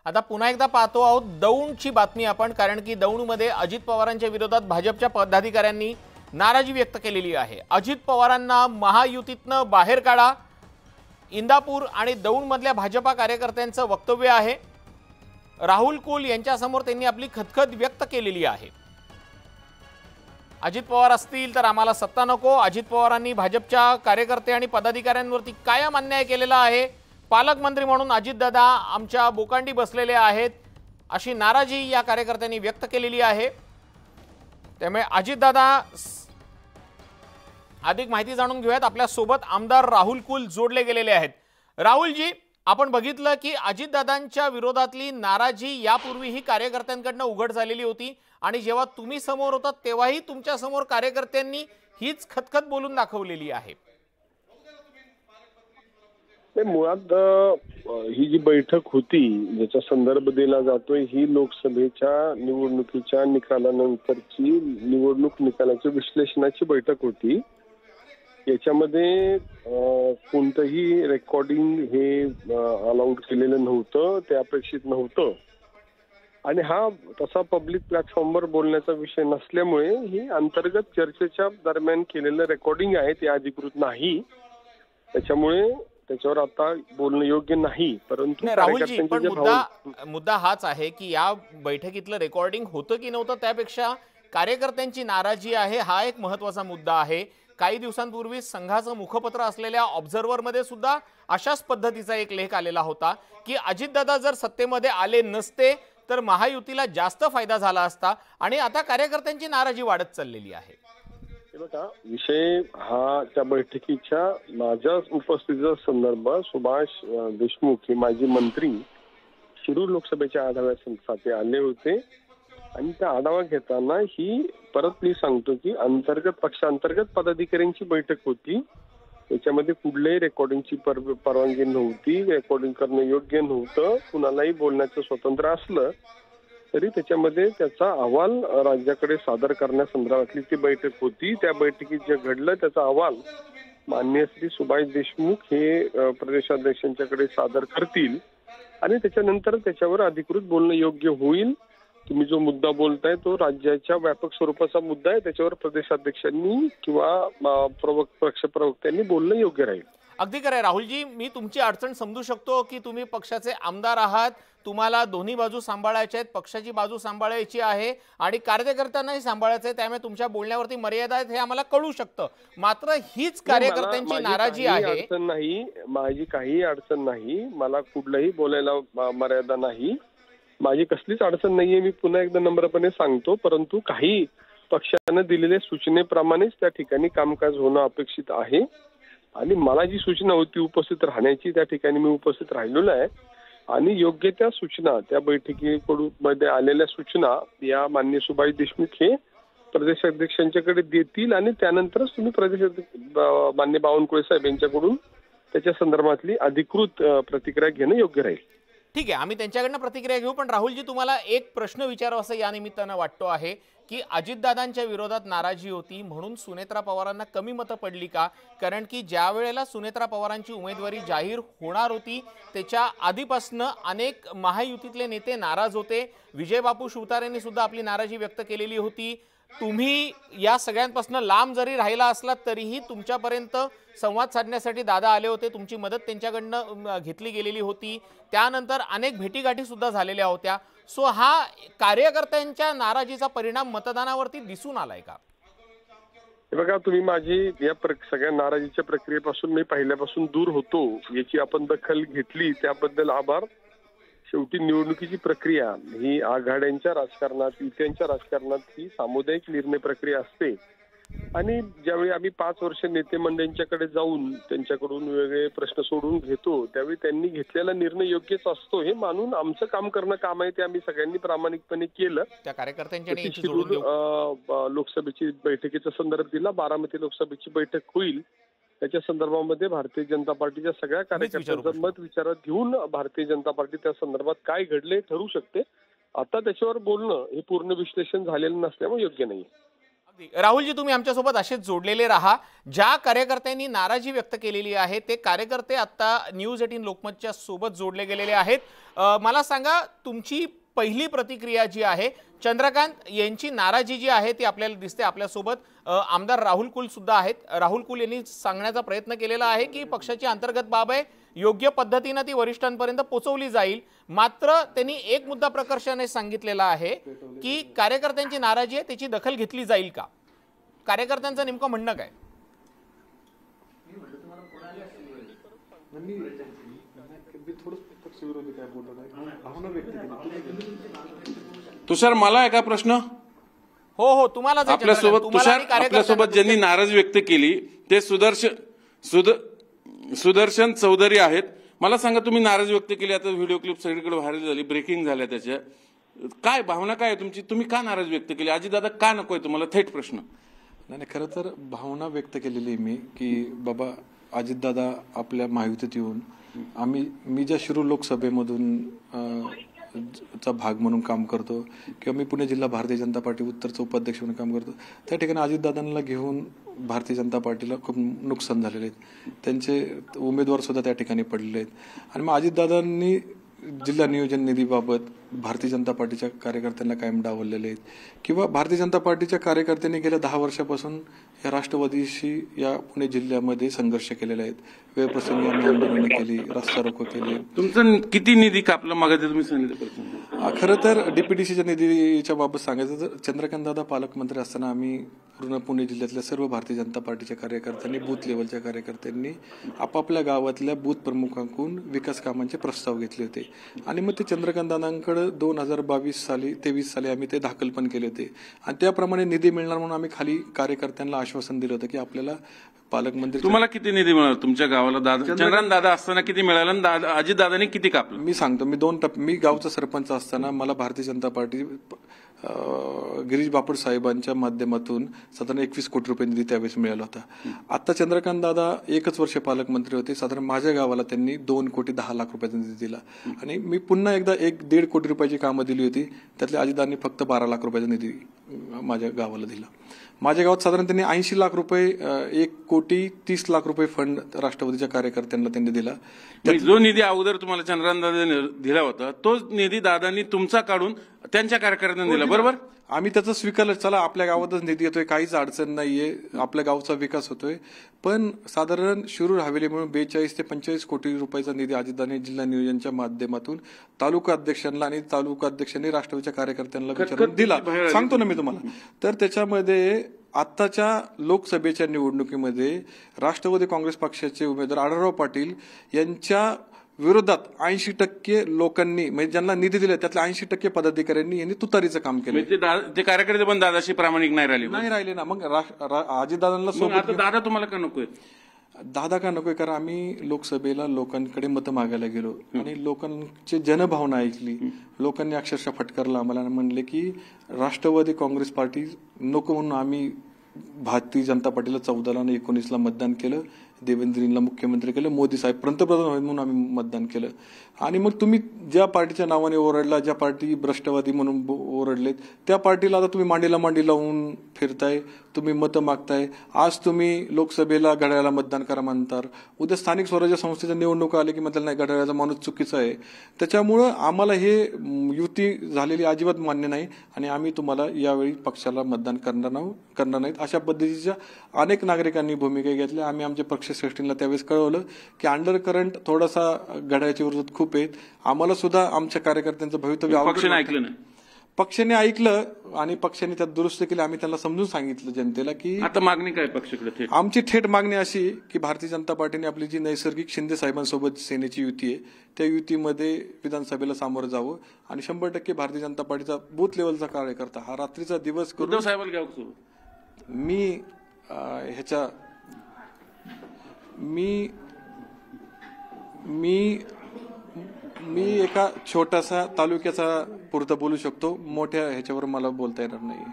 आता पुन्हा एकदा पाहतो आहोत दौंडची बातमी आपण, कारण की दौंडमध्ये अजित पवारांच्या विरोधात भाजपच्या पदाधिकाऱ्यांनी नाराजी व्यक्त केलेली आहे। अजित पवारांना महायुतीतनं बाहेर काढा, इंदापूर आणि दौंडमधल्या भाजपा कार्यकर्त्यांचं वक्तव्य आहे। राहुल कुल यांच्यासमोर त्यांनी आपली खदखद व्यक्त केलेली आहे। अजित पवार असतील तर आम्हाला सत्ता नको, अजित पवारांनी भाजपच्या कार्यकर्ते आणि पदाधिकाऱ्यांवरती कायम अन्याय केलेला आहे, पालकमंत्री म्हणून अजितदादा आमच्या बोकांडी बसलेले आहेत, अशी नाराजी या कार्यकर्त्यांनी व्यक्त केलेली आहे। त्यामुळे अजितदादा अधिक माहिती जाणून घेऊयात। आपल्या सोबत आमदार राहुल कुल जोडले गेलेले आहेत। राहुलजी, आपण बघितलं की अजितदादांच्या विरोधातली नाराजी यापूर्वीही कार्यकर्त्यांकडून उघड झालेली होती आणि जेव्हा तुम्ही समोर होतात तेव्हाही तुमच्या समोर कार्यकर्त्यांनी हीच खतखत बोलून दाखवलेली आहे। मुळात ही जी बैठक होती ज्याचा संदर्भ दिला जातोय ही लोकसभेच्या निवडणुकीच्या निकालानंतरची निवडणूक निकालाच्या विश्लेषणाची बैठक होती। याच्यामध्ये कोणतंही रेकॉर्डिंग हे अलाउड केलेलं नव्हतं, ते अपेक्षित नव्हतं आणि हा तसा पब्लिक प्लॅटफॉर्मवर बोलण्याचा विषय नसल्यामुळे ही अंतर्गत चर्चेच्या दरम्यान केलेलं रेकॉर्डिंग आहे, ते अधिकृत नाही, त्याच्यामुळे त्याच्यावर आता बोलणं योग्य नाही। परंतु राहुलजी, पण मुद्दा हाच आहे की या बैठकीतलं रेकॉर्डिंग होतं की नव्हतं त्यापेक्षा कार्यकर्त्यांची नाराजी आहे हा एक महत्त्वाचा मुद्दा आहे। काही दिवसांपूर्वी संघाचं मुखपत्र असलेल्या ऑब्झर्व्हर मध्ये सुद्धा अशाच पद्धतीचा एक लेख आलेला होता की अजितदादा जर सत्तेमध्ये आले नसते तर महायुतीला जास्त फायदा झाला असता आणि आता कार्यकर्त्यांची नाराजी वाढत चाललेली आहे। बघा, विषय हा त्या बैठकीच्या माझ्या उपस्थितीचा संदर्भ सुभाष देशमुख हे माजी मंत्री शिरूर लोकसभेच्या आढाव्यासाठी आले होते आणि त्या आढावा घेताना ही परत मी सांगतो की अंतर्गत पक्षांतर्गत पदाधिकाऱ्यांची बैठक होती, त्याच्यामध्ये कुठल्याही रेकॉर्डिंगची परवानगी नव्हती, रेकॉर्डिंग करणं योग्य नव्हतं। कुणालाही बोलण्याचं स्वातंत्र्य असलं तरी त्याच्यामध्ये त्याचा अहवाल राज्याकडे सादर करण्यासंदर्भातली ती बैठक होती। त्या बैठकीत जे घडलं त्याचा अहवाल माननीय श्री सुभाष देशमुख हे प्रदेशाध्यक्षांच्याकडे सादर करतील आणि त्याच्यानंतर त्याच्यावर अधिकृत बोलणं योग्य होईल। तुम्ही जो मुद्दा बोलताय तो राज्याच्या व्यापक स्वरूपाचा मुद्दा आहे, त्याच्यावर प्रदेशाध्यक्षांनी किंवा पक्ष प्रवक्त्यांनी बोलणं योग्य राहील। अगदी खरं आहे राहुलजी, मी तुमची अडचण समजू शकतो की तुम्ही पक्षाचे आमदार आहात, तुम्हाला दोन्ही बाजू सांभाळायच्या आहेत, पक्षाची बाजू सांभाळायची आहे आणि कार्यकर्त्यांनाही सांभाळायचं आहे, त्यामुळे तुमच्या बोलण्यावरती मर्यादा आहेत हे आम्हाला कळू शकतं। मात्र हीच कार्यकर्त्यांची नाराजी आहे। अडचण नाही, माझी काही अडचण नाही, मला कुठलंही बोलायला मर्यादा नाही, माझी कसलीच अडचण नाहीये, मी पुन्हा एकदा नम्रपणे सांगतो। परंतु काही पक्षाने दिलेल्या सूचनेप्रमाणेच त्या ठिकाणी कामकाज होणं अपेक्षित आहे आणि मला जी सूचना होती उपस्थित राहण्याची त्या ठिकाणी मी उपस्थित राहिलेलो आहे आणि योग्य त्या सूचना त्या बैठकीकडून मध्ये आलेल्या सूचना या माननीय सुभाष देशमुख हे प्रदेशाध्यक्षांच्याकडे देतील आणि त्यानंतरच तुम्ही प्रदेशाध्यक्ष माननीय बावनकुळे साहेब यांच्याकडून त्याच्या संदर्भातली अधिकृत प्रतिक्रिया घेणं योग्य राहील। ठीक आहे, आम्ही त्यांच्याकडनं प्रतिक्रिया घेऊ, पण राहुलजी तुम्हाला एक प्रश्न विचारावा असं या निमित्तानं वाटतो आहे की अजितदादांच्या विरोधात नाराजी होती म्हणून सुनेत्रा पवारांना कमी मतं पडली का? कारण की ज्या वेळेला सुनेत्रा पवारांची उमेदवारी जाहीर होणार होती त्याच्या आधीपासून अनेक महायुतीतले नेते नाराज होते, विजयबापू शिवतारेंनी सुद्धा आपली नाराजी व्यक्त केलेली होती। तुम्ही या सगळ्यांपासून लांब जरी राहिला असलात तरीही तुमच्यापर्यंत संवाद साधण्यासाठी दादा आले होते, तुमची मदत त्यांच्याकडनं घेतली गेलेली होती, त्यानंतर अनेक भेटीगाठी सुद्धा झालेल्या होत्या। सो हा कार्यकर्त्यांच्या नाराजीचा परिणाम मतदानावरती दिसून आलाय का? बघा, तुम्ही माझी या सगळ्या नाराजीच्या प्रक्रियेपासून मी पहिल्यापासून दूर होतो याची आपण दखल घेतली, त्याबद्दल आभार। शेवटी निवडणुकीची प्रक्रिया ही आघाड्यांच्या राजकारणात युत्यांच्या राजकारणात ही सामुदायिक निर्णय प्रक्रिया असते आणि ज्यावेळी आम्ही 5 वर्ष नेते मंडळींच्याकडे जाऊन त्यांच्याकडून वेगळे प्रश्न सोडून घेतो त्यावेळी त्यांनी घेतलेला निर्णय योग्यच असतो हे मानून आमचं काम करणं काम आहे ते आम्ही सगळ्यांनी प्रामाणिकपणे केलं। त्या कार्यकर्त्यांच्या लोकसभेची बैठकीचा संदर्भ दिला, बारामती लोकसभेची बैठक होईल त्याच्या संदर्भामध्ये भारतीय जनता पार्टीच्या सगळ्या कार्यकर्त्यांचं मत विचारात घेऊन भारतीय जनता पार्टी त्या संदर्भात काय घडले ठरवू शकते। आता त्याच्यावर बोलणं हे पूर्ण विश्लेषण झालेलं नसल्यामुळे योग्य नाही। राहुलजी, तुम्ही आमच्यासोबत असेच जोडलेले राहा. ज्या कार्यकर्त्यांनी नाराजी व्यक्त केलेली आहे ते कार्यकर्ते आता न्यूज 18 लोकमतच्या सोबत जोडले गेलेले आहेत. मला सांगा, तुमची पहिली प्रतिक्रिया जी आहे, चंद्रकांत यांची नाराजी जी आहे ती आपल्याला दिसते. आपल्यासोबत आमदार राहुल कुल सुद्धा आहेत. राहुल कुल यांनी सांगण्याचा प्रयत्न केलेला आहे की पक्षाची अंतर्गत बाब आहे, योग्य पद्धतीने ती वरिष्ठांपर्यंत पोहोचवली जाईल. मात्र त्यांनी एक मुद्दा प्रकर्षाने सांगितलेला आहे की कार्यकर्त्यांची नाराजी आहे त्याची दखल घेतली जाईल का? कार्यकर्त्यांचं नेमकं म्हणणं काय? तुषार, मला आहे का प्रश्न? हो, तुम्हाला आपल्यासोबत ज्यांनी नाराजी व्यक्त केली ते सुदर्शन चौधरी आहेत. मला सांगा, तुम्ही नाराजी व्यक्त केली, आता व्हिडिओ क्लिप सगळीकडे व्हायरल झाली, ब्रेकिंग झाल्या, त्याच्या काय भावना काय आहे तुमची? तुम्ही का नाराजी व्यक्त केली? अजितदादा का नकोय तुम्हाला? थेट प्रश्न. नाही, खरं तर भावना व्यक्त केलेली आहे मी की बाबा अजितदादा आपल्या महायुतीत येऊन मी ज्या शिरूर लोकसभेमधून चा भाग म्हणून काम करतो किंवा मी पुणे जिल्हा भारतीय जनता पार्टी उत्तरचा उपाध्यक्ष म्हणून काम करतो, त्या ठिकाणी अजितदादांना घेऊन भारतीय जनता पार्टीला खूप नुकसान झालेले आहेत. त्यांचे उमेदवार सुद्धा त्या ठिकाणी पडलेले आहेत. आणि मग अजितदादांनी जिल्हा नियोजन निधीबाबत भारतीय जनता पार्टीच्या कार्यकर्त्यांना कायम डावललेले आहेत किंवा भारतीय जनता पार्टीच्या कार्यकर्त्यांनी गेल्या 10 वर्षापासून या राष्ट्रवादीशी या पुणे जिल्ह्यामध्ये संघर्ष केलेले आहेत. वेळप्रसंगी आम्ही आंदोलनं केली, रस्ता रोको केले. तुमचं किती निधी कापला मागे तुम्ही सांगितलं? खरं तर डीपीडीसीच्या निधीच्या बाबत सांगायचं तर चंद्रकांतदादा पालकमंत्री असताना आम्ही पूर्ण पुणे जिल्ह्यातल्या सर्व भारतीय जनता पार्टीच्या कार्यकर्त्यांनी, बूथ लेवलच्या कार्यकर्त्यांनी आपापल्या गावातल्या बूथ प्रमुखांकडून विकास कामांचे प्रस्ताव घेतले होते आणि मग ते चंद्रकांतदादांकडे 2023 साली आम्ही ते दाखल पण केले होते आणि त्याप्रमाणे निधी मिळणार म्हणून आम्ही खाली कार्यकर्त्यांना आश्वासन दिलं होतं की आपल्याला पालकमंत्री. तुम्हाला किती निधी मिळाला तुमच्या गावाला? चंद्रकांत दादा असताना किती मिळाला? अजितदादांनी किती कापलं? मी सांगतो. मी गावचा सरपंच असताना मला भारतीय जनता पार्टी गिरीश बापट साहेबांच्या माध्यमातून साधारण 21 कोटी रुपये निधी त्यावेळेस मिळाला होता. आता चंद्रकांत दादा 1 वर्ष पालकमंत्री होते. साधारण माझ्या गावाला त्यांनी 2 कोटी 10 लाख रुपयाचा निधी दिला आणि मी पुन्हा एकदा 1.5 कोटी रुपयाची कामं दिली होती. त्यातल्या अजितदादांनी फक्त 12 लाख रुपयाचा निधी माझ्या गावाला दिला. माझ्या गावात साधारण त्यांनी 80 लाख रुपये 1 कोटी 30 लाख रुपये फंड राष्ट्रवादीच्या कार्यकर्त्यांना त्यांनी दिला. जो निधी अगोदर तुम्हाला चंद्रकांत दादांनी दिला होता तोच निधी दादांनी तुमचा काढून त्यांच्या कार्यकर्त्यांना दिला, बरोबर? आम्ही त्याचं स्वीकारलं. चला, आपल्या गावातच निधी येतोय, काहीच अडचण नाहीये, आपल्या गावचा विकास होतोय. पण साधारण शिरूर हवेली म्हणून 42 ते 45 कोटी रुपयाचा निधी अजितदादांनी जिल्हा नियोजनच्या माध्यमातून तालुका अध्यक्षांना आणि तालुका अध्यक्षांनी राष्ट्रवादीच्या कार्यकर्त्यांना विचारून दिला. सांगतो ना मी तुम्हाला. तर त्याच्यामध्ये आत्ताच्या लोकसभेच्या निवडणुकीमध्ये राष्ट्रवादी काँग्रेस पक्षाचे उमेदवार आढळराव पाटील यांच्या विरोधात 80% लोकांनी, म्हणजे ज्यांना निधी दिले त्यातल्या 80% पदाधिकाऱ्यांनी यांनी तुतारीचं काम केलं. ते कार्यकर्ते पण दादाशी प्रामाणिक नाही राहिले ना. मग अजितदादांना सोबत. दादा तुम्हाला का नकोय? दादा का नकोय? कारण आम्ही लोकसभेला लोकांकडे मतं मागायला गेलो आणि लोकांची जनभावना ऐकली. लोकांनी अक्षरशः फटकारला आम्हाला, म्हणले की राष्ट्रवादी काँग्रेस पार्टी नको म्हणून आम्ही भारतीय जनता पार्टीला 14 आणि 19 मतदान केलं. देवेंद्रजींना मुख्यमंत्री केलं, मोदी साहेब पंतप्रधान होईल म्हणून आम्ही मतदान केलं. आणि मग तुम्ही ज्या पार्टीच्या नावाने ओरडला, ज्या पार्टी भ्रष्टवादी म्हणून ओरडलेत, त्या पार्टीला आता तुम्ही मांडीला मांडी लावून फिरताय, तुम्ही मतं मागताय. आज तुम्ही लोकसभेला घड्याळाला मतदान करा म्हणतात, उद्या स्थानिक स्वराज्य संस्थेच्या निवडणुका आले की म्हणतात नाही, घड्याळाचा माणूस चुकीचा आहे. त्याच्यामुळं आम्हाला हे युती झालेली अजिबात मान्य नाही आणि आम्ही तुम्हाला यावेळी पक्षाला मतदान करणार नाहीत. अशा पद्धतीच्या अनेक नागरिकांनी भूमिका घेतल्या. आम्ही आमच्या पक्षश्रेष्ठींना त्यावेळेस कळवलं की अंडर करंट थोडासा घड्याळाच्या विरोधात खूप आहेत. आम्हाला सुद्धा आमच्या कार्यकर्त्यांचं भवितव्य पक्षाने ऐकलं नाही. पक्षाने ऐकलं आणि पक्षाने त्यात दुरुस्त केली. आम्ही त्यांना समजून सांगितलं जनतेला की आता मागणी काय पक्षाकडे. आमची थेट मागणी अशी की भारतीय जनता पार्टीने आपली जी नैसर्गिक शिंदे साहेबांसोबत सेनेची युती आहे त्या युतीमध्ये विधानसभेला सामोरं जावं आणि 100% भारतीय जनता पार्टीचा बूथ लेवलचा कार्यकर्ता हा रात्रीचा दिवस उद्धव साहेबांना घ्यावं. मी एका छोटासा तालुक्याचा पुरतं बोलू शकतो. मोठ्या ह्याच्यावर मला बोलता येणार नाही.